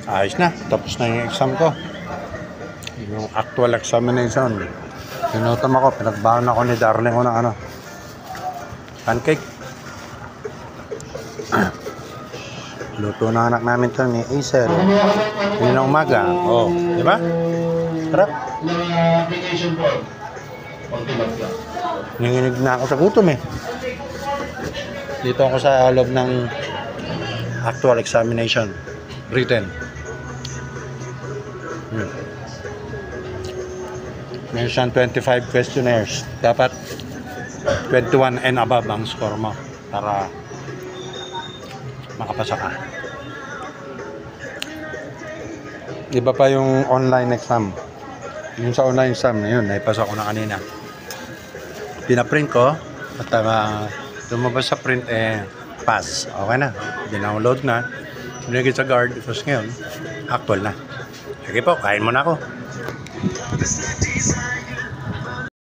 Ayos na, tapos na yung exam ko. Yung actual examination. Pinutom ako, pinagbahan ako ni Darling ko ng ano, pancake. Luto na anak namin to ni Acer. Yun na umaga. Oh, di ba? Sarap. Application form. Pagtulog lang. Nanginig na ako sa gutom eh. Dito ako sa loob ng actual examination. Written. Meron siyang 25 questionnaires. Dapat 21 and above ang score mo para makapasa ka. Iba pa yung online exam. Yung sa online exam na yun, naipasa ko na kanina. Pinaprint ko at lumabas sa print pass. Okay na. Dinownload na. Binigay sa guard. Tapos ngayon, actual na. Sige po, kain mo na ako.